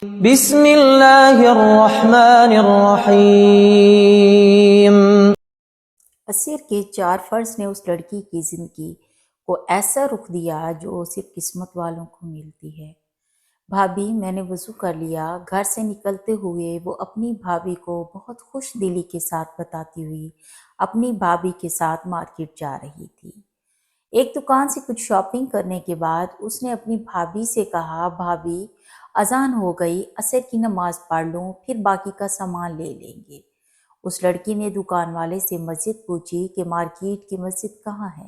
بسم اللہ الرحمن الرحیم۔ عصیر کے 4 فرض نے اس لڑکی کی زندگی کو ایسا رخ دیا جو صرف قسمت والوں کو ملتی ہے۔ بھابھی میں نے وضو کر لیا۔ گھر سے نکلتے ہوئے وہ اپنی بھابھی کو بہت خوش دلی کے ساتھ بتاتی ہوئی اپنی بھابھی کے ساتھ مارکیٹ جا رہی تھی۔ ایک دکان سے کچھ شاپنگ کرنے کے بعد اس نے اپنی بھابھی سے کہا، بھابھی اذان ہو گئی، عصر کی نماز پڑھ لوں، پھر باقی کا سامان لے لیں گے۔ اس لڑکی نے دکان والے سے مسجد پوچھی کہ مارکیٹ کی مسجد کہاں ہے۔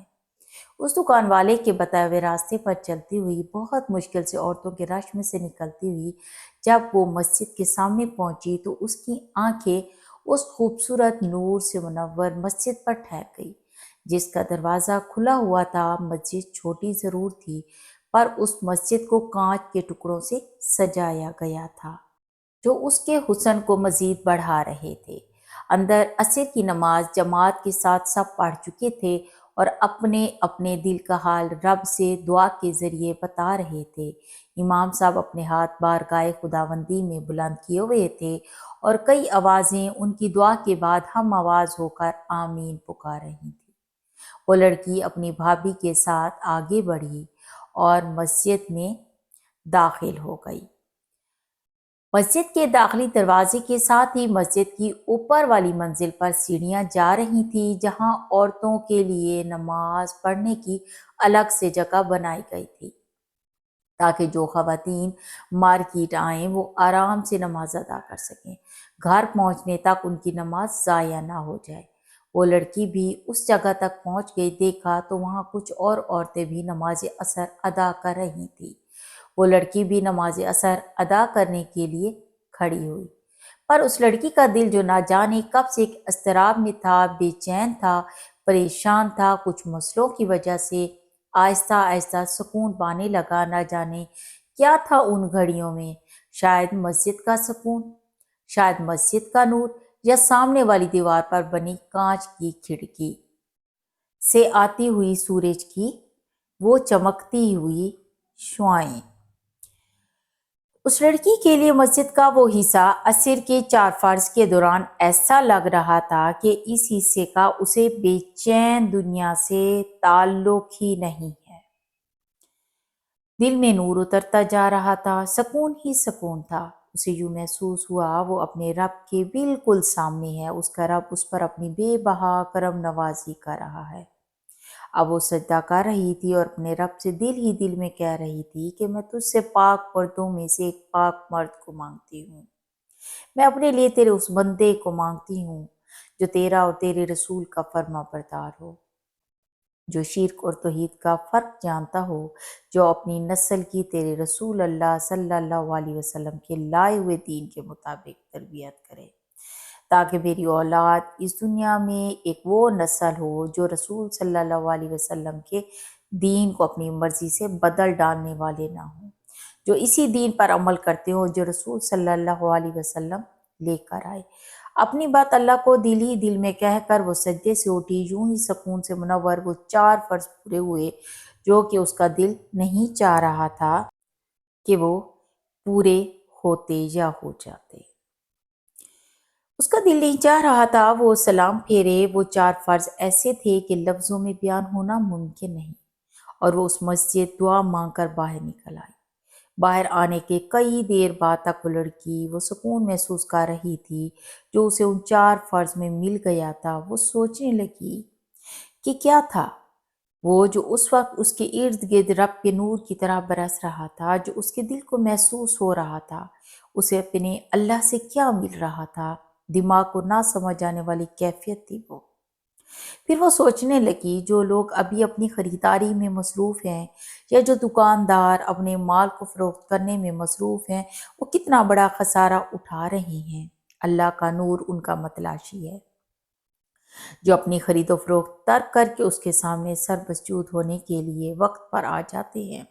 اس دکان والے کے بتائے ہوئے راستے پر چلتی ہوئی بہت مشکل سے عورتوں کے رش میں سے نکلتی ہوئی جب وہ مسجد کے سامنے پہنچی تو اس کی آنکھیں اس خوبصورت نور سے منور مسجد پر ٹھہر گئی، جس کا دروازہ کھلا ہوا تھا۔ مسجد چھوٹی ضرور تھی، پر اس مسجد کو کانچ کے ٹکڑوں سے سجایا گیا تھا جو اس کے حسن کو مزید بڑھا رہے تھے۔ اندر عصر کی نماز جماعت کے ساتھ سب پڑھ چکے تھے اور اپنے اپنے دل کا حال رب سے دعا کے ذریعے بتا رہے تھے۔ امام صاحب اپنے ہاتھ بارگاہ خداوندی میں بلند کیے ہوئے تھے اور کئی آوازیں ان کی دعا کے بعد ہم آواز ہو کر آمین پکار رہی تھیں۔ وہ لڑکی اپنی بھابھی کے ساتھ آگے بڑھی اور مسجد میں داخل ہو گئی۔ مسجد کے داخلی دروازے کے ساتھ ہی مسجد کی اوپر والی منزل پر سیڑھیاں جا رہی تھیں، جہاں عورتوں کے لیے نماز پڑھنے کی الگ سے جگہ بنائی گئی تھی تاکہ جو خواتین مارکیٹ آئیں وہ آرام سے نماز ادا کر سکیں، گھر پہنچنے تک ان کی نماز ضائع نہ ہو جائے۔ وہ لڑکی بھی اس جگہ تک پہنچ گئی، دیکھا تو وہاں کچھ اور عورتیں بھی نماز عصر ادا کر رہی تھیں۔ وہ لڑکی بھی نماز عصر ادا کرنے کے لیے کھڑی ہوئی، پر اس لڑکی کا دل جو نہ جانے کب سے ایک اضطراب میں تھا، بے چین تھا، پریشان تھا۔ کچھ مسئلوں کی وجہ سے آہستہ آہستہ سکون پانے لگا۔ نہ جانے کیا تھا ان گھڑیوں میں، شاید مسجد کا سکون، شاید مسجد کا نور، یا سامنے والی دیوار پر بنی کانچ کی کھڑکی سے آتی ہوئی سورج کی وہ چمکتی ہوئی شعاعیں۔ اس لڑکی کے لیے مسجد کا وہ حصہ عصر کے 4 فرض کے دوران ایسا لگ رہا تھا کہ اس حصے کا اسے بے چین دنیا سے تعلق ہی نہیں ہے۔ دل میں نور اترتا جا رہا تھا، سکون ہی سکون تھا۔ اسے یوں محسوس ہوا وہ اپنے رب کے بالکل سامنے ہے، اس کا رب اس پر اپنی بے بہا کرم نوازی کر رہا ہے۔ اب وہ سجدہ کر رہی تھی اور اپنے رب سے دل ہی دل میں کہہ رہی تھی کہ میں تجھ سے پاک مردوں میں سے ایک پاک مرد کو مانگتی ہوں، میں اپنے لیے تیرے اس بندے کو مانگتی ہوں جو تیرا اور تیرے رسول کا فرما بردار ہو، جو شرک اور توحید کا فرق جانتا ہو، جو اپنی نسل کی تیرے رسول اللہ صلی اللہ علیہ وسلم کے لائے ہوئے دین کے مطابق تربیت کرے، تاکہ میری اولاد اس دنیا میں ایک وہ نسل ہو جو رسول صلی اللہ علیہ وسلم کے دین کو اپنی مرضی سے بدل ڈالنے والے نہ ہوں، جو اسی دین پر عمل کرتے ہوں جو رسول صلی اللہ علیہ وسلم لے کر آئے۔ اپنی بات اللہ کو دل ہی دل میں کہہ کر وہ سجدے سے اٹھی، یوں ہی سکون سے منور وہ 4 فرض پورے ہوئے جو کہ اس کا دل نہیں چاہ رہا تھا کہ وہ پورے ہوتے یا ہو جاتے۔ اس کا دل نہیں چاہ رہا تھا وہ سلام پھیرے۔ وہ 4 فرض ایسے تھے کہ لفظوں میں بیان ہونا ممکن نہیں، اور وہ اس مسجد دعا مانگ کر باہر نکل آئی۔ باہر آنے کے کئی دیر بعد تک وہ لڑکی وہ سکون محسوس کر رہی تھی جو اسے ان 4 فرض میں مل گیا تھا۔ وہ سوچنے لگی کہ کیا تھا وہ جو اس وقت اس کے ارد گرد رب کے نور کی طرح برس رہا تھا، جو اس کے دل کو محسوس ہو رہا تھا۔ اسے اپنے اللہ سے کیا مل رہا تھا؟ دماغ کو نہ سمجھ آنے والی کیفیت تھی وہ۔ پھر وہ سوچنے لگی جو لوگ ابھی اپنی خریداری میں مصروف ہیں، یا جو دکاندار اپنے مال کو فروخت کرنے میں مصروف ہیں، وہ کتنا بڑا خسارہ اٹھا رہے ہیں۔ اللہ کا نور ان کا متلاشی ہے جو اپنی خرید و فروخت ترک کر کے اس کے سامنے سر مسجود ہونے کے لیے وقت پر آ جاتے ہیں۔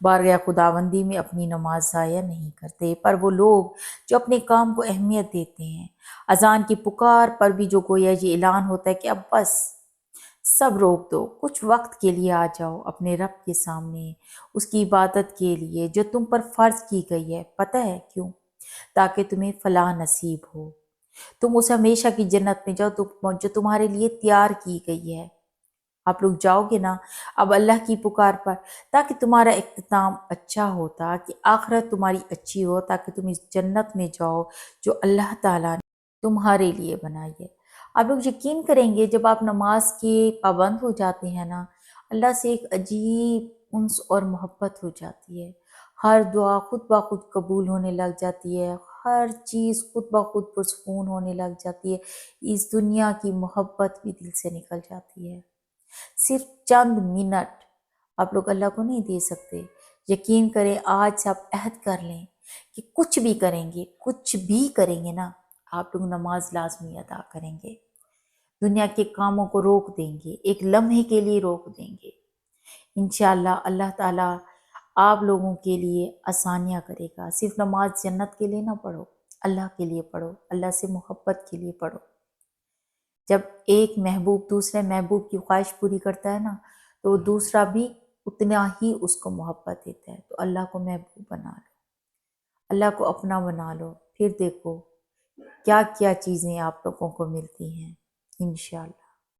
بارگاہ خداوندی میں اپنی نماز ضائع نہیں کرتے، پر وہ لوگ جو اپنے کام کو اہمیت دیتے ہیں، اذان کی پکار پر بھی جو گویا یہ اعلان ہوتا ہے کہ اب بس سب روک دو، کچھ وقت کے لیے آ جاؤ اپنے رب کے سامنے، اس کی عبادت کے لیے جو تم پر فرض کی گئی ہے۔ پتہ ہے کیوں؟ تاکہ تمہیں فلاح نصیب ہو، تم اس ہمیشہ کی جنت میں جاؤ جو تمہارے لیے تیار کی گئی ہے۔ آپ لوگ جاؤ گے نا اب اللہ کی پکار پر، تاکہ تمہارا اختتام اچھا ہو، تاکہ آخرت تمہاری اچھی ہو، تاکہ تم اس جنت میں جاؤ جو اللہ تعالیٰ نے تمہارے لیے بنائی ہے۔ آپ لوگ یقین کریں گے جب آپ نماز کے پابند ہو جاتے ہیں نا، اللہ سے ایک عجیب انس اور محبت ہو جاتی ہے۔ ہر دعا خود بخود قبول ہونے لگ جاتی ہے، ہر چیز خود بخود پرسکون ہونے لگ جاتی ہے، اس دنیا کی محبت بھی دل سے نکل جاتی ہے۔ صرف چند منٹ آپ لوگ اللہ کو نہیں دے سکتے۔ یقین کریں آج سے آپ عہد کر لیں کہ کچھ بھی کریں گے نا، آپ لوگ نماز لازمی ادا کریں گے، دنیا کے کاموں کو روک دیں گے، ایک لمحے کے لیے روک دیں گے۔ انشاءاللہ اللہ تعالیٰ آپ لوگوں کے لیے آسانیاں کرے گا۔ صرف نماز جنت کے لیے نہ پڑھو، اللہ کے لیے پڑھو، اللہ سے محبت کے لیے پڑھو۔ جب ایک محبوب دوسرے محبوب کی خواہش پوری کرتا ہے نا، تو دوسرا بھی اتنا ہی اس کو محبت دیتا ہے۔ تو اللہ کو محبوب بنا لو، اللہ کو اپنا بنا لو، پھر دیکھو کیا کیا چیزیں آپ لوگوں کو ملتی ہیں انشاءاللہ۔